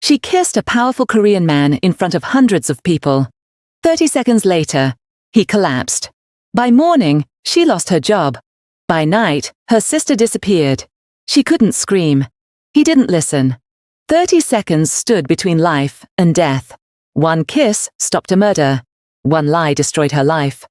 She kissed a powerful Korean man in front of hundreds of people. 30 seconds later, he collapsed. By morning, she lost her job. By night, her sister disappeared. She couldn't scream. He didn't listen. 30 seconds stood between life and death. One kiss stopped a murder. One lie destroyed her life.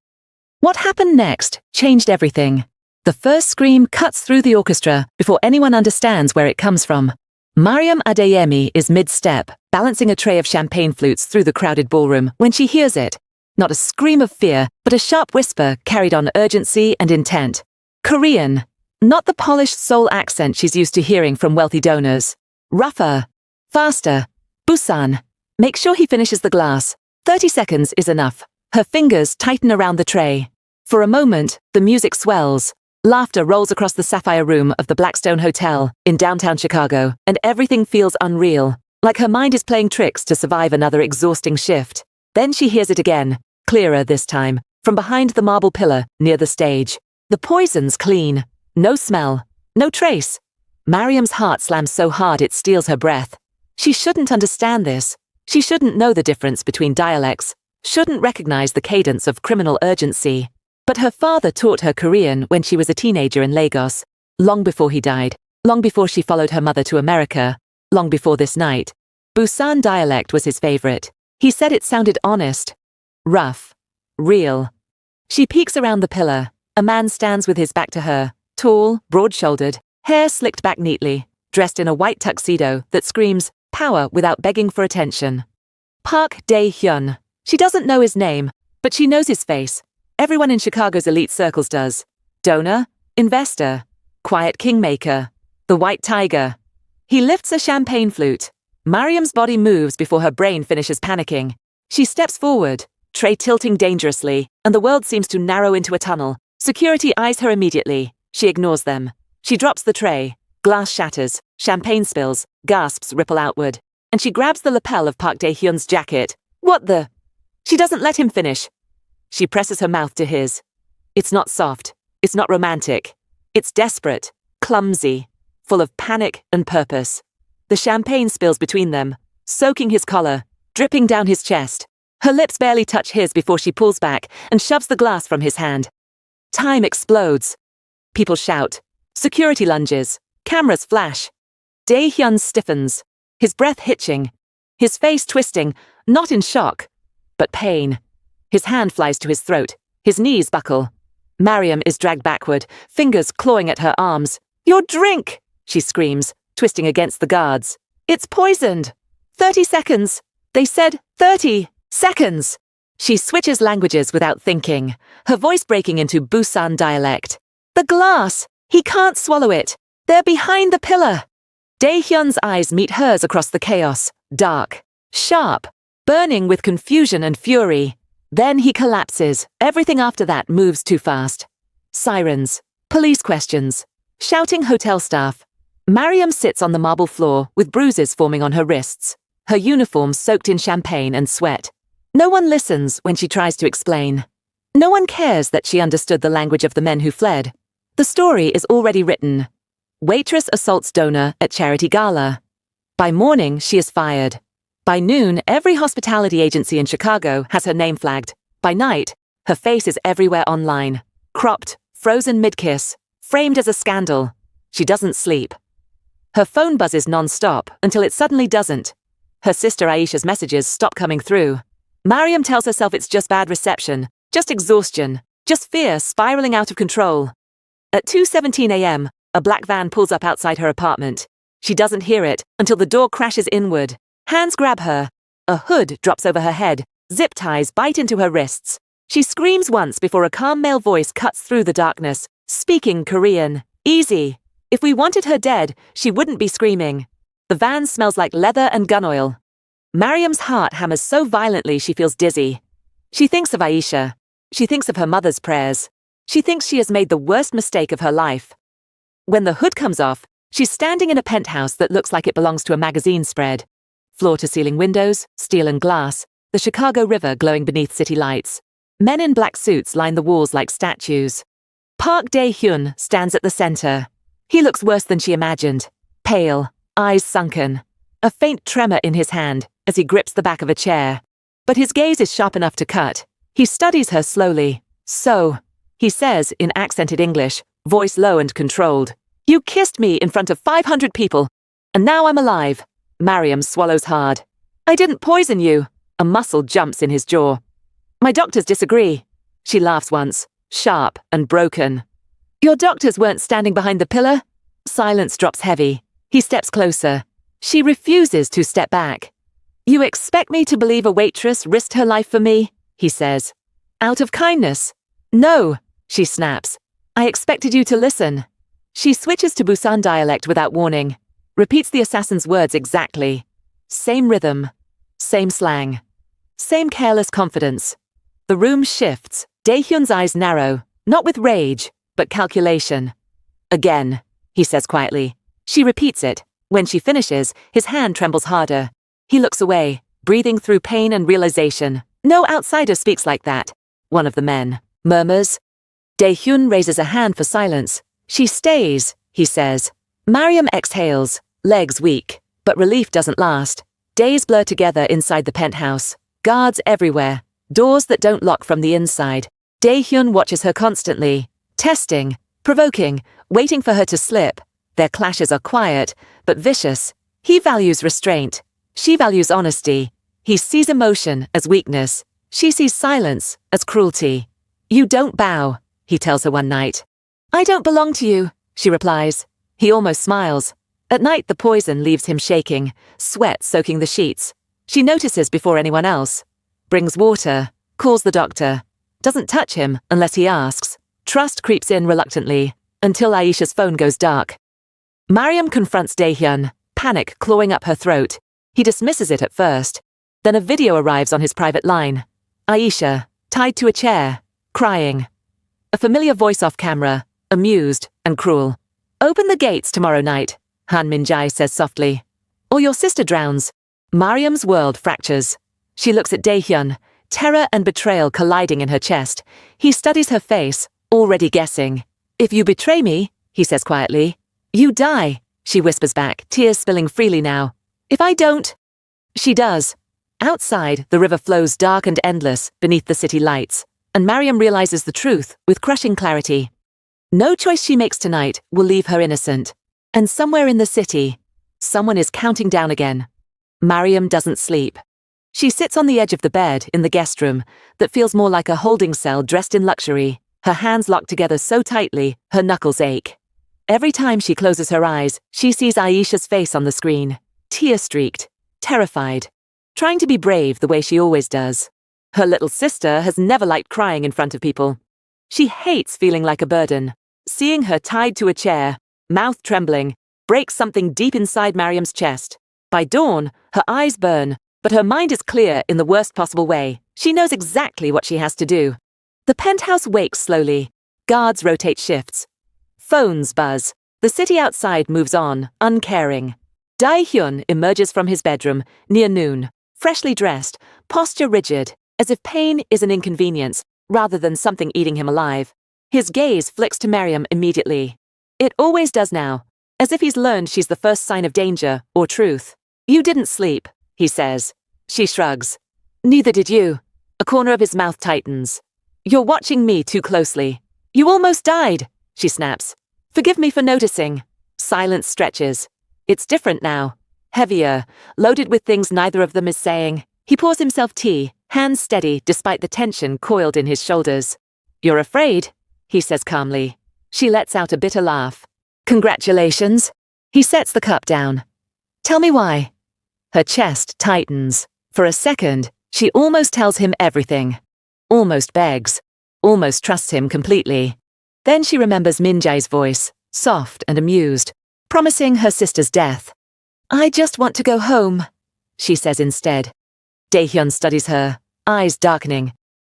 What happened next changed everything. The first scream cuts through the orchestra before anyone understands where it comes from. Maryam Adeyemi is mid-step, balancing a tray of champagne flutes through the crowded ballroom when she hears it. Not a scream of fear, but a sharp whisper carried on urgency and intent. Korean. Not the polished soul accent she's used to hearing from wealthy donors. Rougher. Faster. Busan. Make sure he finishes the glass. 30 seconds is enough. Her fingers tighten around the tray. For a moment, the music swells. Laughter rolls across the sapphire room of the Blackstone Hotel in downtown Chicago, and everything feels unreal, like her mind is playing tricks to survive another exhausting shift. Then she hears it again, clearer this time, from behind the marble pillar near the stage. The poison's clean. No smell. No trace. Maryam's heart slams so hard it steals her breath. She shouldn't understand this. She shouldn't know the difference between dialects, shouldn't recognize the cadence of criminal urgency. But her father taught her Korean when she was a teenager in Lagos, long before he died, long before she followed her mother to America, long before this night. Busan dialect was his favorite. He said it sounded honest, rough, real. She peeks around the pillar. A man stands with his back to her, tall, broad-shouldered, hair slicked back neatly, dressed in a white tuxedo that screams power without begging for attention. Park Dae-hyun. She doesn't know his name, but she knows his face. Everyone in Chicago's elite circles does. Donor, investor, quiet kingmaker, the white tiger. He lifts a champagne flute. Maryam's body moves before her brain finishes panicking. She steps forward, tray tilting dangerously, and the world seems to narrow into a tunnel. Security eyes her immediately. She ignores them. She drops the tray. Glass shatters, champagne spills, gasps ripple outward, and she grabs the lapel of Park Dae-hyun's jacket. What the? She doesn't let him finish. She presses her mouth to his. It's not soft. It's not romantic. It's desperate, clumsy, full of panic and purpose. The champagne spills between them, soaking his collar, dripping down his chest. Her lips barely touch his before she pulls back and shoves the glass from his hand. Time explodes. People shout. Security lunges. Cameras flash. Dae-hyun stiffens, his breath hitching, his face twisting, not in shock, but pain. His hand flies to his throat. His knees buckle. Maryam is dragged backward, fingers clawing at her arms. Your drink! She screams, twisting against the guards. It's poisoned! 30 seconds! They said 30 seconds! She switches languages without thinking, her voice breaking into Busan dialect. The glass! He can't swallow it! They're behind the pillar! Dae-hyun's eyes meet hers across the chaos, dark, sharp, burning with confusion and fury. Then he collapses. Everything after that moves too fast. Sirens, police questions, shouting hotel staff. Maryam sits on the marble floor with bruises forming on her wrists, her uniform soaked in champagne and sweat. No one listens when she tries to explain. No one cares that she understood the language of the men who fled. The story is already written. Waitress assaults donor at charity gala. By morning, she is fired. By noon, every hospitality agency in Chicago has her name flagged. By night, her face is everywhere online. Cropped, frozen mid-kiss, framed as a scandal. She doesn't sleep. Her phone buzzes non-stop until it suddenly doesn't. Her sister Aisha's messages stop coming through. Maryam tells herself it's just bad reception, just exhaustion, just fear spiraling out of control. At 2:17 a.m., a black van pulls up outside her apartment. She doesn't hear it until the door crashes inward. Hands grab her. A hood drops over her head. Zip ties bite into her wrists. She screams once before a calm male voice cuts through the darkness, speaking Korean. Easy. If we wanted her dead, she wouldn't be screaming. The van smells like leather and gun oil. Maryam's heart hammers so violently she feels dizzy. She thinks of Aisha. She thinks of her mother's prayers. She thinks she has made the worst mistake of her life. When the hood comes off, she's standing in a penthouse that looks like it belongs to a magazine spread. Floor-to-ceiling windows, steel and glass, the Chicago River glowing beneath city lights. Men in black suits line the walls like statues. Park Dae-hyun stands at the center. He looks worse than she imagined. Pale, eyes sunken. a faint tremor in his hand as he grips the back of a chair. But his gaze is sharp enough to cut. He studies her slowly. So, he says in accented English, voice low and controlled, "You kissed me in front of 500 people, and now I'm alive." Maryam swallows hard. "I didn't poison you." A muscle jumps in his jaw. "My doctors disagree." She laughs once, sharp and broken. "Your doctors weren't standing behind the pillar?" Silence drops heavy. He steps closer. She refuses to step back. "You expect me to believe a waitress risked her life for me?" he says. "Out of kindness?" "No," she snaps. "I expected you to listen." She switches to Busan dialect without warning, repeats the assassin's words exactly. Same rhythm, same slang, same careless confidence. The room shifts. Dae-hyun's eyes narrow, not with rage, but calculation. "Again," he says quietly. She repeats it. When she finishes, his hand trembles harder. He looks away, breathing through pain and realization. "No outsider speaks like that," one of the men murmurs. Dae-hyun raises a hand for silence. "She stays," he says. Maryam exhales, legs weak, but relief doesn't last. Days blur together inside the penthouse. Guards everywhere, doors that don't lock from the inside. Dae-hyun watches her constantly, testing, provoking, waiting for her to slip. Their clashes are quiet, but vicious. He values restraint. She values honesty. He sees emotion as weakness. She sees silence as cruelty. "You don't bow," he tells her one night. "I don't belong to you," she replies. He almost smiles. At night, the poison leaves him shaking, sweat soaking the sheets. She notices before anyone else. Brings water, calls the doctor. Doesn't touch him unless he asks. Trust creeps in reluctantly, until Aisha's phone goes dark. Maryam confronts Dae-hyun, panic clawing up her throat. He dismisses it at first. Then a video arrives on his private line. Aisha, tied to a chair, crying. A familiar voice off camera, amused and cruel. "Open the gates tomorrow night," Han Min-jae says softly. "Or your sister drowns." Maryam's world fractures. She looks at Dae-hyun, terror and betrayal colliding in her chest. He studies her face, already guessing. "If you betray me," he says quietly, "you die," she whispers back, tears spilling freely now. "If I don't..." She does. Outside, the river flows dark and endless beneath the city lights, and Maryam realizes the truth with crushing clarity. No choice she makes tonight will leave her innocent. And somewhere in the city, someone is counting down again. Maryam doesn't sleep. She sits on the edge of the bed in the guest room that feels more like a holding cell dressed in luxury, her hands locked together so tightly her knuckles ache. Every time she closes her eyes, she sees Aisha's face on the screen, tear-streaked, terrified, trying to be brave the way she always does. Her little sister has never liked crying in front of people. She hates feeling like a burden. Seeing her tied to a chair, mouth trembling, breaks something deep inside Maryam's chest. By dawn, her eyes burn, but her mind is clear in the worst possible way. She knows exactly what she has to do. The penthouse wakes slowly. Guards rotate shifts. Phones buzz. The city outside moves on, uncaring. Dae-hyun emerges from his bedroom near noon, freshly dressed, posture rigid, as if pain is an inconvenience rather than something eating him alive. His gaze flicks to Maryam immediately. It always does now, as if he's learned she's the first sign of danger or truth. "You didn't sleep," he says. She shrugs. "Neither did you." A corner of his mouth tightens. "You're watching me too closely." "You almost died," she snaps. "Forgive me for noticing." Silence stretches. It's different now. Heavier, loaded with things neither of them is saying. He pours himself tea, hands steady despite the tension coiled in his shoulders. "You're afraid," he says calmly. She lets out a bitter laugh. "Congratulations." He sets the cup down. "Tell me why." Her chest tightens. For a second, she almost tells him everything. Almost begs. Almost trusts him completely. Then she remembers Min-jae's voice, soft and amused, promising her sister's death. "I just want to go home," she says instead. Dae-hyun studies her, eyes darkening.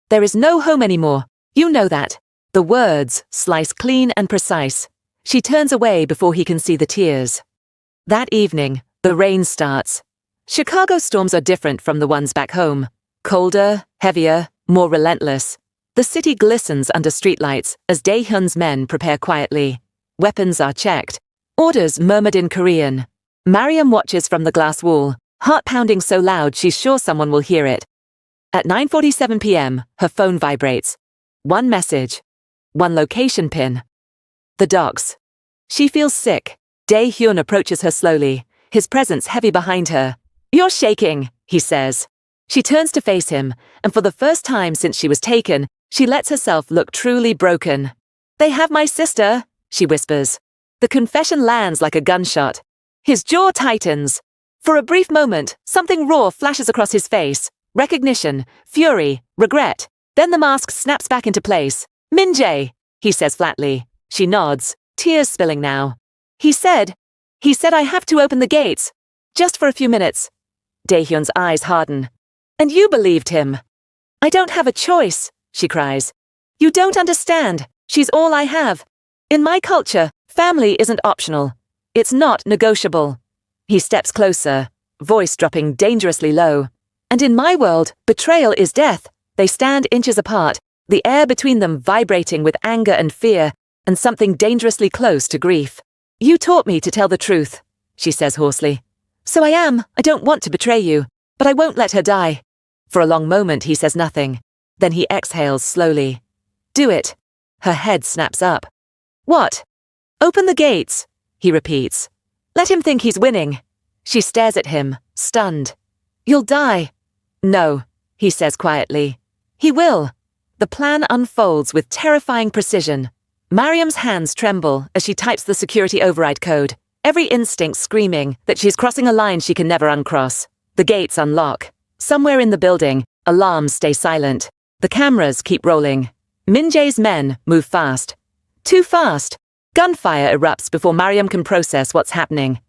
"There is no home anymore. You know that." The words slice clean and precise. She turns away before he can see the tears. That evening, the rain starts. Chicago storms are different from the ones back home. Colder, heavier, more relentless. The city glistens under streetlights as Dae-hyun's men prepare quietly. Weapons are checked. Orders murmured in Korean. Maryam watches from the glass wall, heart pounding so loud she's sure someone will hear it. At 9:47 p.m., her phone vibrates. One message. One location pin. The docks. She feels sick. Dae-hyun approaches her slowly, his presence heavy behind her. "You're shaking," he says. She turns to face him, and for the first time since she was taken, she lets herself look truly broken. "They have my sister," she whispers. The confession lands like a gunshot. His jaw tightens. For a brief moment, something raw flashes across his face. Recognition, fury, regret. Then the mask snaps back into place. "Min-jae," he says flatly. She nods, tears spilling now. He said I have to open the gates. Just for a few minutes." Dae-hyun's eyes harden. "And you believed him." "I don't have a choice," she cries. "You don't understand. She's all I have. In my culture, family isn't optional. It's not negotiable." He steps closer, voice dropping dangerously low. "And in my world, betrayal is death." They stand inches apart, the air between them vibrating with anger and fear, and something dangerously close to grief. "You taught me to tell the truth," she says hoarsely. "So I don't want to betray you, but I won't let her die." For a long moment he says nothing. Then he exhales slowly. "Do it." Her head snaps up. "What?" "Open the gates," he repeats. "Let him think he's winning." She stares at him, stunned. "You'll die." "No," he says quietly. "He will." The plan unfolds with terrifying precision. Maryam's hands tremble as she types the security override code, every instinct screaming that she's crossing a line she can never uncross. The gates unlock. Somewhere in the building, alarms stay silent. The cameras keep rolling. Min-jae's men move fast. Too fast. Gunfire erupts before Maryam can process what's happening.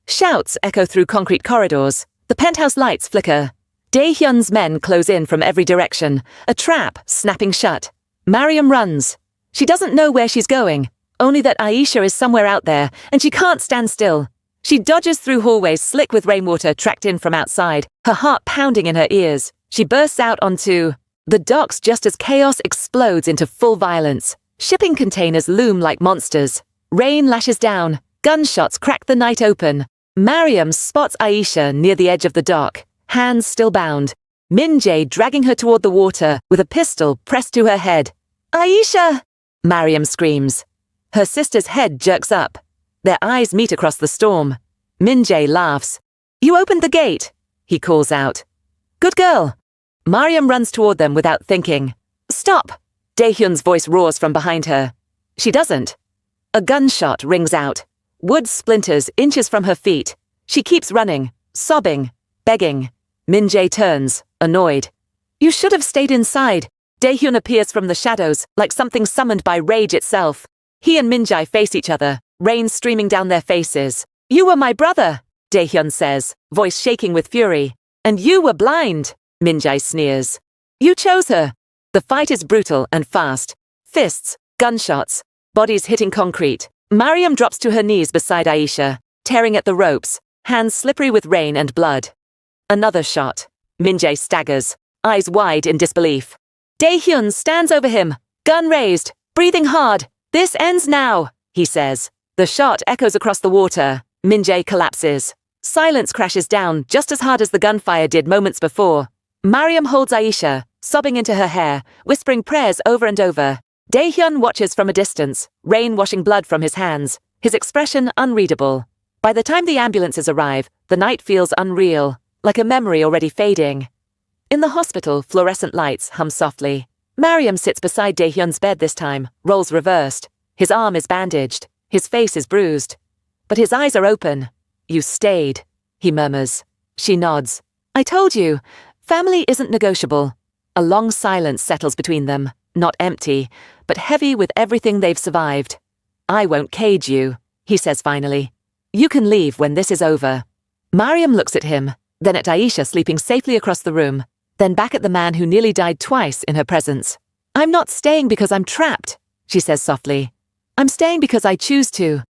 Shouts echo through concrete corridors. The penthouse lights flicker. Dae-hyun's men close in from every direction, a trap snapping shut. Maryam runs. She doesn't know where she's going, only that Aisha is somewhere out there, and she can't stand still. She dodges through hallways slick with rainwater tracked in from outside, her heart pounding in her ears. She bursts out onto the docks just as chaos explodes into full violence. Shipping containers loom like monsters. Rain lashes down. Gunshots crack the night open. Maryam spots Aisha near the edge of the dock, hands still bound. Min-jae dragging her toward the water with a pistol pressed to her head. "Aisha!" Maryam screams. Her sister's head jerks up. Their eyes meet across the storm. Min-jae laughs. "You opened the gate," he calls out. "Good girl." Maryam runs toward them without thinking. "Stop!" Dae-hyun's voice roars from behind her. She doesn't. A gunshot rings out. Wood splinters inches from her feet. She keeps running, sobbing, begging. Min-jae turns, annoyed. "You should have stayed inside." Dae-hyun appears from the shadows, like something summoned by rage itself. He and Min-jae face each other, rain streaming down their faces. "You were my brother," Dae-hyun says, voice shaking with fury. "And you were blind," Min-jae sneers. "You chose her." The fight is brutal and fast. Fists, gunshots, bodies hitting concrete. Maryam drops to her knees beside Aisha, tearing at the ropes, hands slippery with rain and blood. Another shot. Min-jae staggers, eyes wide in disbelief. Dae-hyun stands over him, gun raised, breathing hard. "This ends now," he says. The shot echoes across the water. Min-jae collapses. Silence crashes down just as hard as the gunfire did moments before. Maryam holds Aisha, sobbing into her hair, whispering prayers over and over. Dae-hyun watches from a distance, rain washing blood from his hands, his expression unreadable. By the time the ambulances arrive, the night feels unreal, like a memory already fading. In the hospital, fluorescent lights hum softly. Maryam sits beside Dae-hyun's bed this time, roles reversed. His arm is bandaged, his face is bruised. But his eyes are open. "You stayed," he murmurs. She nods. "I told you, family isn't negotiable." A long silence settles between them, not empty, but heavy with everything they've survived. "I won't cage you," he says finally. "You can leave when this is over." Maryam looks at him, then at Aisha sleeping safely across the room, then back at the man who nearly died twice in her presence. "I'm not staying because I'm trapped," she says softly. "I'm staying because I choose to."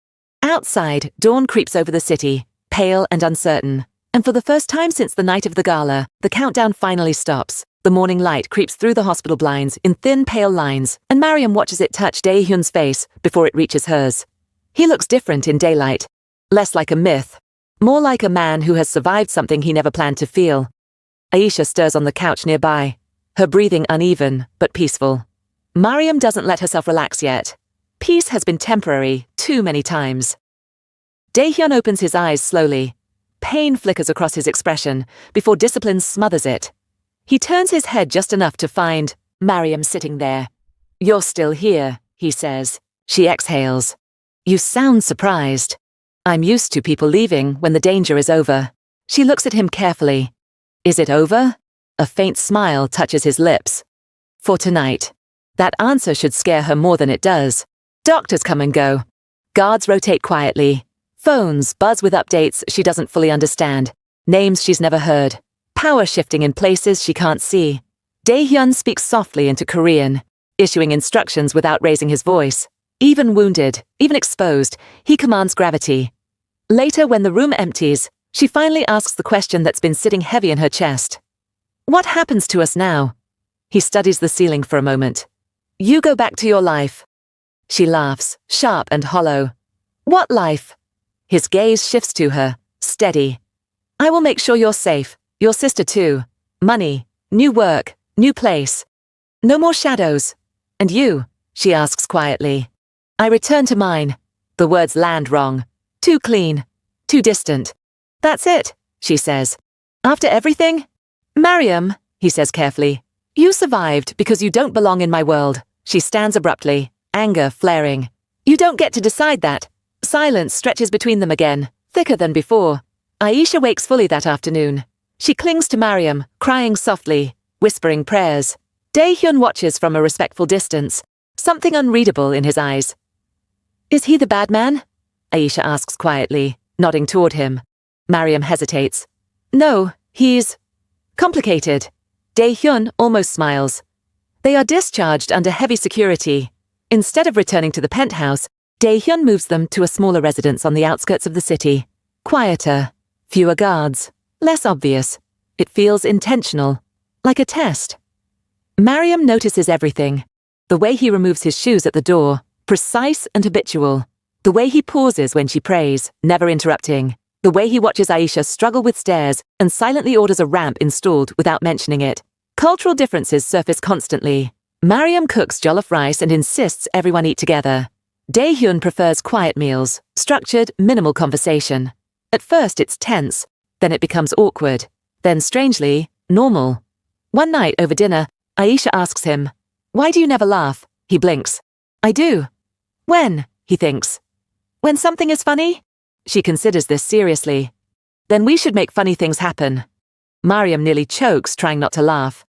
Outside, dawn creeps over the city, pale and uncertain. And for the first time since the night of the gala, the countdown finally stops. The morning light creeps through the hospital blinds in thin, pale lines, and Maryam watches it touch Dae-hyun's face before it reaches hers. He looks different in daylight, less like a myth, More like a man who has survived something he never planned to feel. Aisha stirs on the couch nearby, her breathing uneven but peaceful. Maryam doesn't let herself relax yet. Peace has been temporary too many times. Dae-hyun opens his eyes slowly. Pain flickers across his expression before discipline smothers it. He turns his head just enough to find Maryam sitting there. "You're still here," he says. She exhales. "You sound surprised." "I'm used to people leaving when the danger is over." She looks at him carefully. "Is it over?" A faint smile touches his lips. "For tonight." That answer should scare her more than it does. Doctors come and go. Guards rotate quietly. Phones buzz with updates she doesn't fully understand. Names she's never heard. Power shifting in places she can't see. Dae-hyun speaks softly into Korean, issuing instructions without raising his voice. Even wounded, even exposed, he commands gravity. Later, when the room empties, she finally asks the question that's been sitting heavy in her chest. "What happens to us now?" He studies the ceiling for a moment. "You go back to your life." She laughs, sharp and hollow. "What life?" His gaze shifts to her, steady. "I will make sure you're safe, your sister too. Money, new work, new place. No more shadows. And you?" she asks quietly. "I return to mine." The words land wrong. Too clean. Too distant. "That's it," she says. "After everything?" "Maryam," he says carefully. "You survived because you don't belong in my world." She stands abruptly, anger flaring. "You don't get to decide that." Silence stretches between them again, thicker than before. Aisha wakes fully that afternoon. She clings to Maryam, crying softly, whispering prayers. Dae-hyun watches from a respectful distance, something unreadable in his eyes. "Is he the bad man?" Aisha asks quietly, nodding toward him. Maryam hesitates. "No, he's complicated." Dae-hyun almost smiles. They are discharged under heavy security. Instead of returning to the penthouse, Dae-hyun moves them to a smaller residence on the outskirts of the city. Quieter, fewer guards, less obvious. It feels intentional, like a test. Maryam notices everything. The way he removes his shoes at the door, precise and habitual. The way he pauses when she prays, never interrupting. The way he watches Aisha struggle with stairs and silently orders a ramp installed without mentioning it. Cultural differences surface constantly. Maryam cooks jollof rice and insists everyone eat together. Dae-hyun prefers quiet meals, structured, minimal conversation. At first it's tense, then it becomes awkward, then strangely, normal. One night over dinner, Aisha asks him, "Why do you never laugh?" He blinks. "I do." "When?" he thinks. "When something is funny?" She considers this seriously. "Then we should make funny things happen." Maryam nearly chokes, trying not to laugh.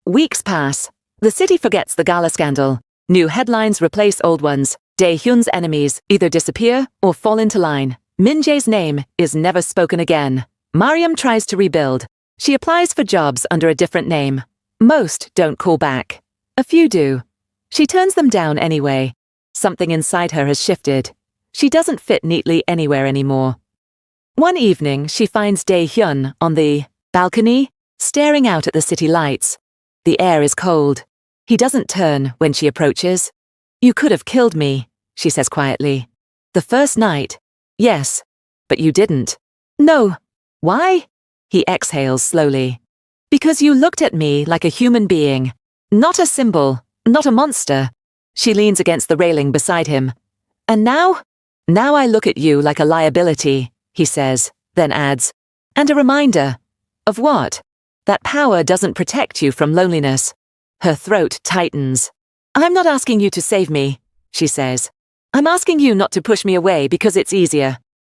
Weeks pass. The city forgets the gala scandal. New headlines replace old ones. Dae-hyun's enemies either disappear or fall into line. Min-jae's name is never spoken again. Maryam tries to rebuild. She applies for jobs under a different name. Most don't call back. A few do. She turns them down anyway. Something inside her has shifted. She doesn't fit neatly anywhere anymore. One evening, she finds Dae-hyun on the balcony, staring out at the city lights. The air is cold. He doesn't turn when she approaches. "You could have killed me," she says quietly. "The first night." "Yes, but you didn't." "No." "Why?" He exhales slowly. "Because you looked at me like a human being. Not a symbol, not a monster." She leans against the railing beside him. "And now? Now I look at you like a liability," he says, then adds, "and a reminder." "Of what?" "That power doesn't protect you from loneliness." Her throat tightens. "I'm not asking you to save me," she says. "I'm asking you not to push me away because it's easier."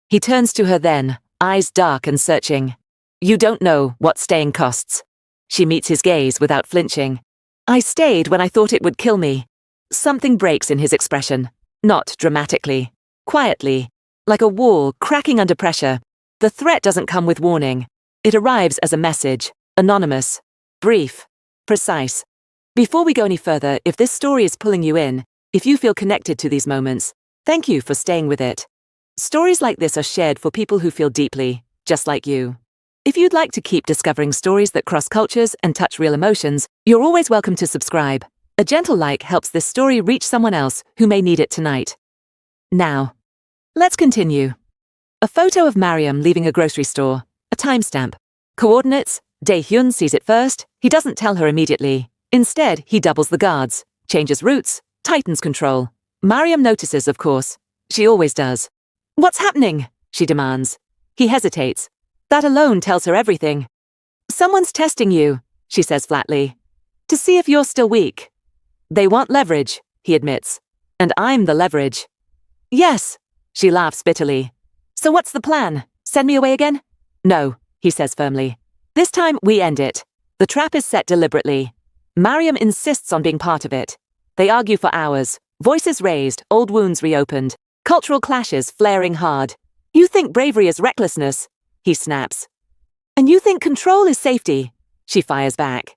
He turns to her then, eyes dark and searching. "You don't know what staying costs." She meets his gaze without flinching. "I stayed when I thought it would kill me." Something breaks in his expression. Not dramatically. Quietly. Like a wall cracking under pressure. The threat doesn't come with warning. It arrives as a message. Anonymous. Brief. Precise. Before we go any further, if this story is pulling you in, if you feel connected to these moments, thank you for staying with it. Stories like this are shared for people who feel deeply, just like you. If you'd like to keep discovering stories that cross cultures and touch real emotions, you're always welcome to subscribe. A gentle like helps this story reach someone else who may need it tonight. Now, let's continue. A photo of Maryam leaving a grocery store. A timestamp. Coordinates. Dae-hyun sees it first. He doesn't tell her immediately. Instead, he doubles the guards, changes routes, tightens control. Maryam notices, of course. She always does. "What's happening?" she demands. He hesitates. That alone tells her everything. "Someone's testing you," she says flatly, "to see if you're still weak." "They want leverage," he admits. "And I'm the leverage." "Yes," she laughs bitterly. "So what's the plan? Send me away again?" "No," he says firmly. "This time we end it. The trap is set deliberately." Maryam insists on being part of it. They argue for hours, voices raised, old wounds reopened, cultural clashes flaring hard. "You think bravery is recklessness," he snaps. "And you think control is safety," she fires back.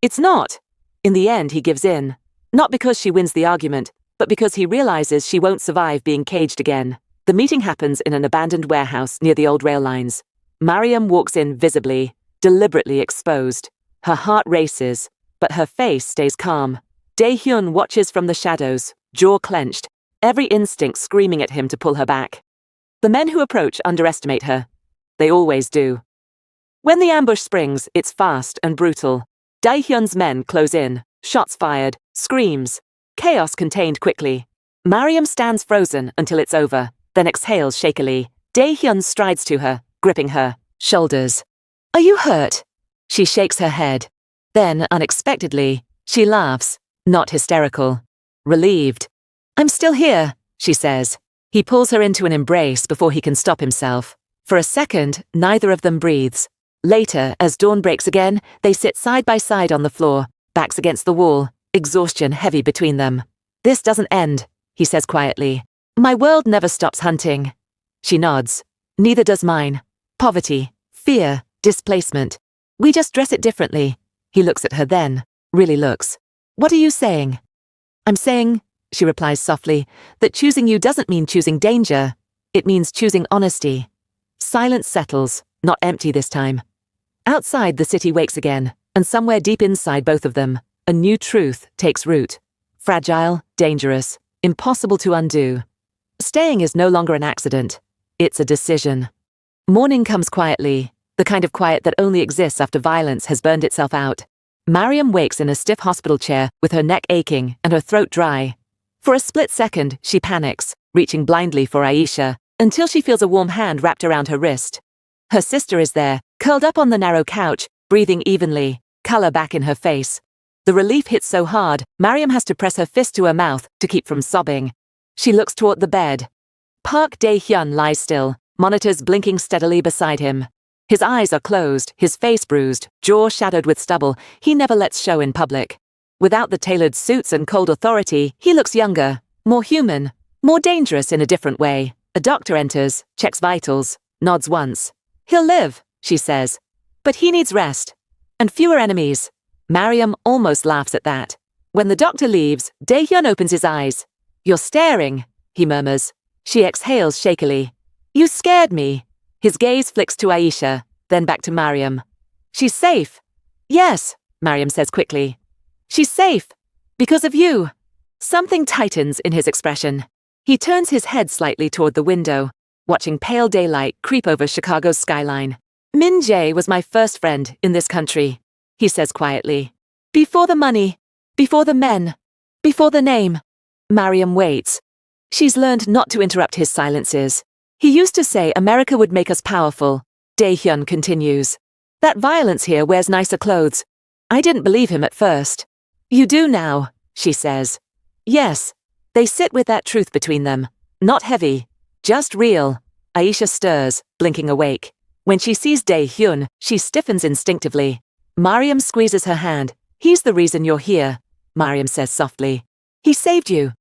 It's not. In the end, he gives in. Not because she wins the argument, but because he realizes she won't survive being caged again. The meeting happens in an abandoned warehouse near the old rail lines. Maryam walks in visibly, deliberately exposed. Her heart races, but her face stays calm. Dae-hyun watches from the shadows, jaw clenched, every instinct screaming at him to pull her back. The men who approach underestimate her. They always do. When the ambush springs, it's fast and brutal. Dae-hyun's men close in, shots fired, screams, chaos contained quickly. Maryam stands frozen until it's over, then exhales shakily. Dae-hyun strides to her, gripping her shoulders. "Are you hurt?" She shakes her head. Then, unexpectedly, she laughs, not hysterical. Relieved. "I'm still here," she says. He pulls her into an embrace before he can stop himself. For a second, neither of them breathes. Later, as dawn breaks again, they sit side by side on the floor, backs against the wall, exhaustion heavy between them. "This doesn't end," he says quietly. "My world never stops hunting." She nods. "Neither does mine. Poverty, fear, displacement. We just dress it differently." He looks at her then, really looks. "What are you saying?" "I'm saying," she replies softly, "that choosing you doesn't mean choosing danger. It means choosing honesty." Silence settles, not empty this time. Outside, the city wakes again, and somewhere deep inside both of them, a new truth takes root. Fragile, dangerous, impossible to undo. Staying is no longer an accident. It's a decision. Morning comes quietly, the kind of quiet that only exists after violence has burned itself out. Maryam wakes in a stiff hospital chair with her neck aching and her throat dry. For a split second, she panics, reaching blindly for Aisha, until she feels a warm hand wrapped around her wrist. Her sister is there, curled up on the narrow couch, breathing evenly, color back in her face. The relief hits so hard, Maryam has to press her fist to her mouth to keep from sobbing. She looks toward the bed. Park Dae-hyun lies still, monitors blinking steadily beside him. His eyes are closed, his face bruised, jaw shadowed with stubble. He never lets show in public. Without the tailored suits and cold authority, he looks younger, more human, more dangerous in a different way. A doctor enters, checks vitals, nods once. "He'll live," she says. "But he needs rest. And fewer enemies." Maryam almost laughs at that. When the doctor leaves, Dae-hyun opens his eyes. "You're staring," he murmurs. She exhales shakily. "You scared me." His gaze flicks to Aisha, then back to Maryam. "She's safe." "Yes," Maryam says quickly. "She's safe. Because of you." Something tightens in his expression. He turns his head slightly toward the window, watching pale daylight creep over Chicago's skyline. "Min Jae was my first friend in this country," he says quietly. "Before the money, before the men, before the name." Maryam waits. She's learned not to interrupt his silences. "He used to say America would make us powerful," Dae-hyun continues. "That violence here wears nicer clothes. I didn't believe him at first." "You do now," she says. "Yes." They sit with that truth between them. Not heavy, just real. Aisha stirs, blinking awake. When she sees Dae-hyun, she stiffens instinctively. Maryam squeezes her hand. "He's the reason you're here," Maryam says softly. "He saved you."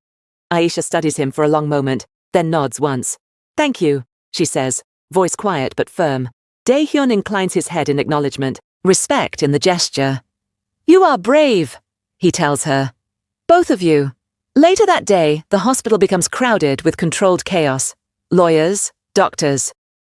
Aisha studies him for a long moment, then nods once. "Thank you," she says, voice quiet but firm. Dae-hyun inclines his head in acknowledgement, respect in the gesture. "You are brave," he tells her. "Both of you." Later that day, the hospital becomes crowded with controlled chaos. Lawyers, doctors,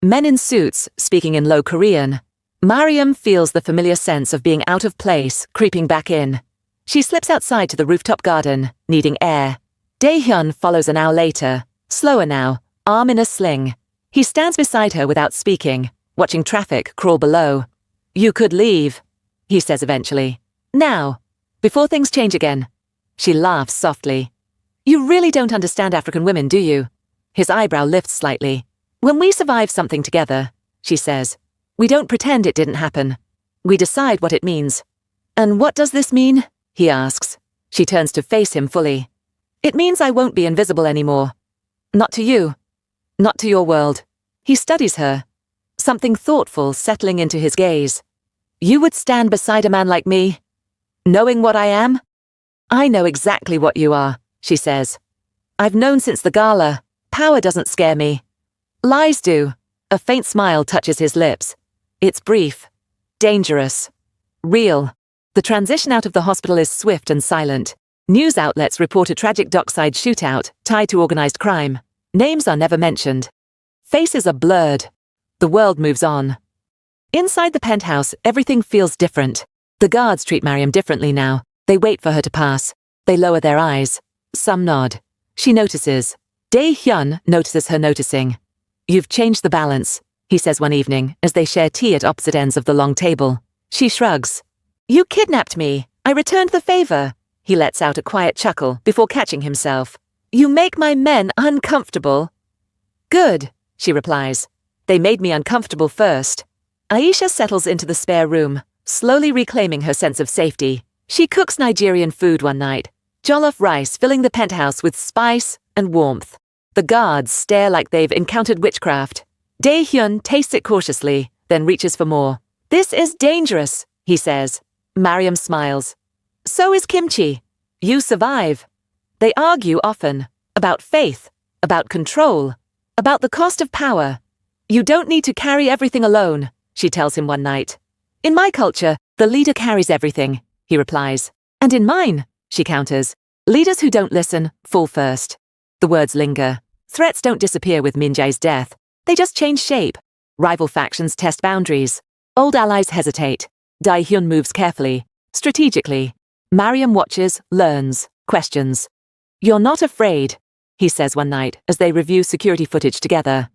men in suits speaking in low Korean. Maryam feels the familiar sense of being out of place creeping back in. She slips outside to the rooftop garden, needing air. Dae-hyun follows an hour later, slower now, arm in a sling. He stands beside her without speaking, watching traffic crawl below. "You could leave," he says eventually. "Now, before things change again." She laughs softly. "You really don't understand African women, do you?" His eyebrow lifts slightly. "When we survive something together," she says, "we don't pretend it didn't happen. We decide what it means." "And what does this mean?" he asks. She turns to face him fully. "It means I won't be invisible anymore. Not to you. Not to your world." He studies her, something thoughtful settling into his gaze. "You would stand beside a man like me, knowing what I am?" "I know exactly what you are," she says. "I've known since the gala. Power doesn't scare me. Lies do." A faint smile touches his lips. It's brief, dangerous, real. The transition out of the hospital is swift and silent. News outlets report a tragic dockside shootout tied to organized crime. Names are never mentioned. Faces are blurred. The world moves on. Inside the penthouse, everything feels different. The guards treat Maryam differently now. They wait for her to pass. They lower their eyes. Some nod. She notices. Dae-hyun notices her noticing. "You've changed the balance," he says one evening as they share tea at opposite ends of the long table. She shrugs. "You kidnapped me. I returned the favor." He lets out a quiet chuckle before catching himself. "You make my men uncomfortable." "Good," she replies. "They made me uncomfortable first." Aisha settles into the spare room, slowly reclaiming her sense of safety. She cooks Nigerian food one night, jollof rice filling the penthouse with spice and warmth. The guards stare like they've encountered witchcraft. Dae-hyun tastes it cautiously, then reaches for more. "This is dangerous," he says. Maryam smiles. "So is kimchi. You survive." They argue often, about faith, about control, about the cost of power. "You don't need to carry everything alone," she tells him one night. "In my culture, the leader carries everything," he replies. "And in mine," she counters, "leaders who don't listen fall first." The words linger. Threats don't disappear with Min Jae's death. They just change shape. Rival factions test boundaries. Old allies hesitate. Dae-hyun moves carefully, strategically. Maryam watches, learns, questions. "You're not afraid," he says one night as they review security footage together.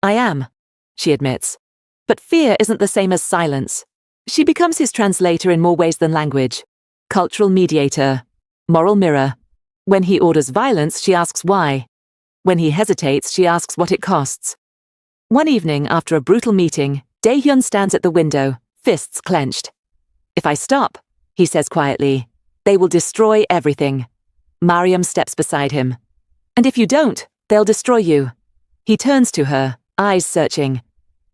"I am," she admits. But fear isn't the same as silence. She becomes his translator in more ways than language. Cultural mediator. Moral mirror. When he orders violence, she asks why. When he hesitates, she asks what it costs. One evening, after a brutal meeting, Dae-hyun stands at the window, fists clenched. "If I stop," he says quietly, "they will destroy everything." Maryam steps beside him. "And if you don't, they'll destroy you." He turns to her, eyes searching.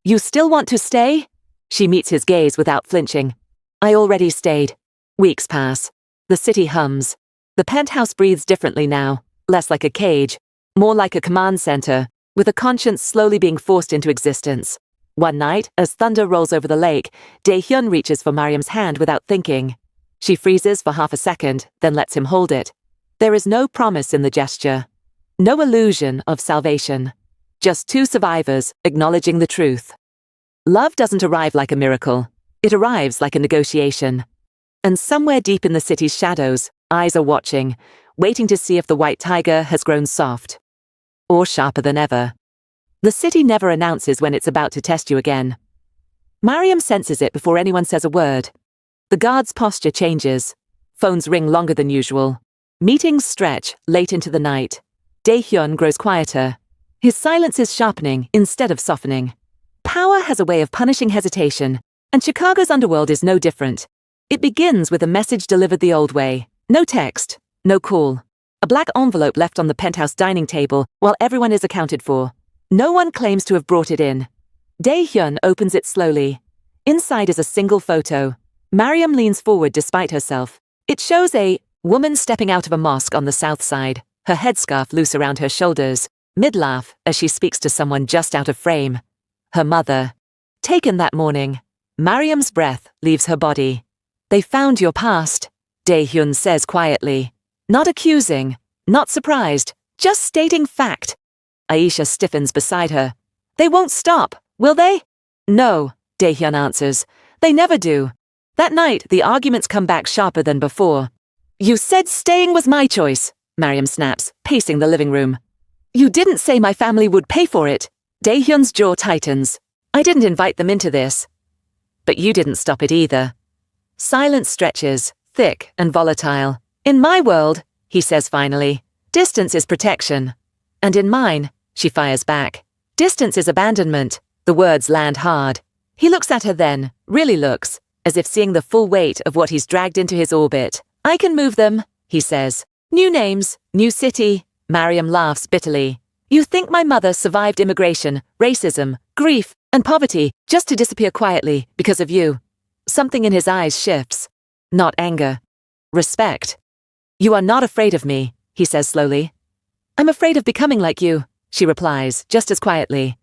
"You still want to stay?" She meets his gaze without flinching. "I already stayed." Weeks pass. The city hums. The penthouse breathes differently now, less like a cage, more like a command center, with a conscience slowly being forced into existence. One night, as thunder rolls over the lake, Dae-hyun reaches for Maryam's hand without thinking. She freezes for half a second, then lets him hold it. There is no promise in the gesture. No illusion of salvation. Just two survivors acknowledging the truth. Love doesn't arrive like a miracle. It arrives like a negotiation. And somewhere deep in the city's shadows, eyes are watching, waiting to see if the white tiger has grown soft. Or sharper than ever. The city never announces when it's about to test you again. Maryam senses it before anyone says a word. The guard's posture changes. Phones ring longer than usual. Meetings stretch late into the night. Dae-hyun grows quieter. His silence is sharpening instead of softening. Power has a way of punishing hesitation, and Chicago's underworld is no different. It begins with a message delivered the old way. No text, no call. A black envelope left on the penthouse dining table while everyone is accounted for. No one claims to have brought it in. Dae-hyun opens it slowly. Inside is a single photo. Maryam leans forward despite herself. It shows a woman stepping out of a mosque on the south side, her headscarf loose around her shoulders, mid-laugh as she speaks to someone just out of frame. Her mother. Taken that morning. Maryam's breath leaves her body. "They found your past," Dae-hyun says quietly. Not accusing, not surprised, just stating fact. Aisha stiffens beside her. "They won't stop, will they?" "No," Dae-hyun answers. "They never do." That night, the arguments come back sharper than before. "You said staying was my choice," Maryam snaps, pacing the living room. "You didn't say my family would pay for it," Dae-hyun's jaw tightens. I didn't invite them into this. But you didn't stop it either. Silence stretches, thick and volatile. In my world, he says finally, distance is protection. And in mine, she fires back, distance is abandonment. The words land hard. He looks at her then, really looks, as if seeing the full weight of what he's dragged into his orbit. I can move them, he says. New names, new city. Maryam laughs bitterly. You think my mother survived immigration, racism, grief, and poverty just to disappear quietly because of you. Something in his eyes shifts. Not anger. Respect. You are not afraid of me, he says slowly. I'm afraid of becoming like you, she replies, just as quietly.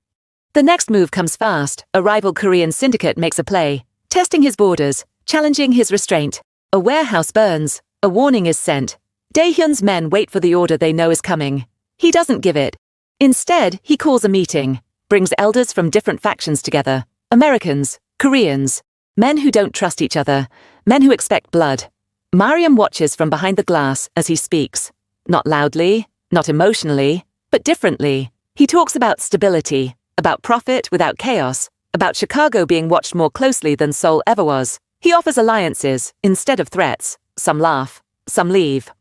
The next move comes fast. A rival Korean syndicate makes a play, testing his borders, challenging his restraint. A warehouse burns. A warning is sent. Dae-hyun's men wait for the order they know is coming. He doesn't give it. Instead, he calls a meeting, brings elders from different factions together. Americans, Koreans, men who don't trust each other, men who expect blood. Maryam watches from behind the glass as he speaks. Not loudly, not emotionally, but differently. He talks about stability, about profit without chaos, about Chicago being watched more closely than Seoul ever was. He offers alliances instead of threats. Some laugh, some leave.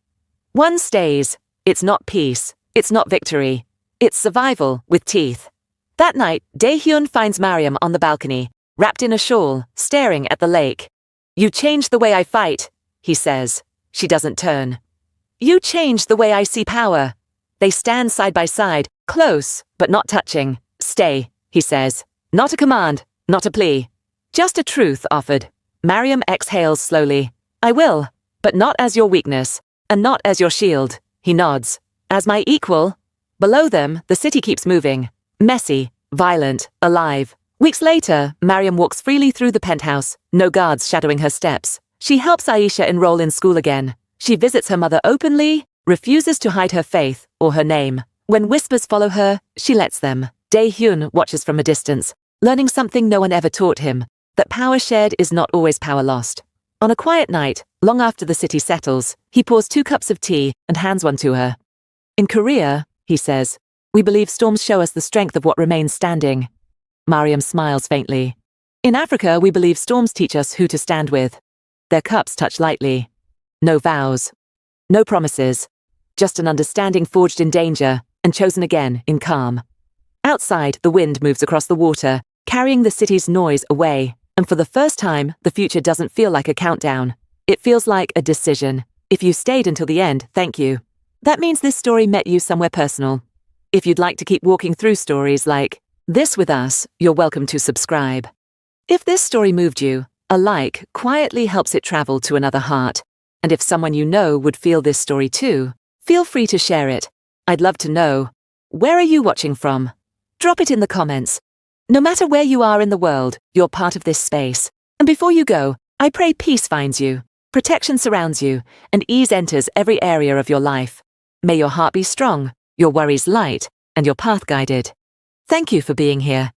One stays. It's not peace. It's not victory. It's survival with teeth. That night, Dae-hyun finds Maryam on the balcony, wrapped in a shawl, staring at the lake. You changed the way I fight, he says. She doesn't turn. You changed the way I see power. They stand side by side, close, but not touching. Stay, he says. Not a command, not a plea. Just a truth offered. Maryam exhales slowly. I will, but not as your weakness, and not as your shield. He nods. As my equal. Below them, the city keeps moving. Messy, violent, alive. Weeks later, Maryam walks freely through the penthouse, no guards shadowing her steps. She helps Aisha enroll in school again. She visits her mother openly, refuses to hide her faith or her name. When whispers follow her, she lets them. Dae-hyun watches from a distance, learning something no one ever taught him, that power shared is not always power lost. On a quiet night, long after the city settles, he pours 2 cups of tea and hands one to her. In Korea, he says, we believe storms show us the strength of what remains standing. Maryam smiles faintly. In Africa, we believe storms teach us who to stand with. Their cups touch lightly. No vows. No promises. Just an understanding forged in danger and chosen again in calm. Outside, the wind moves across the water, carrying the city's noise away. And for the first time, the future doesn't feel like a countdown. It feels like a decision. If you stayed until the end, thank you. That means this story met you somewhere personal. If you'd like to keep walking through stories like this with us, you're welcome to subscribe. If this story moved you, a like quietly helps it travel to another heart. And if someone you know would feel this story too, feel free to share it. I'd love to know. Where are you watching from? Drop it in the comments. No matter where you are in the world, you're part of this space. And before you go, I pray peace finds you, protection surrounds you, and ease enters every area of your life. May your heart be strong, your worries light, and your path guided. Thank you for being here.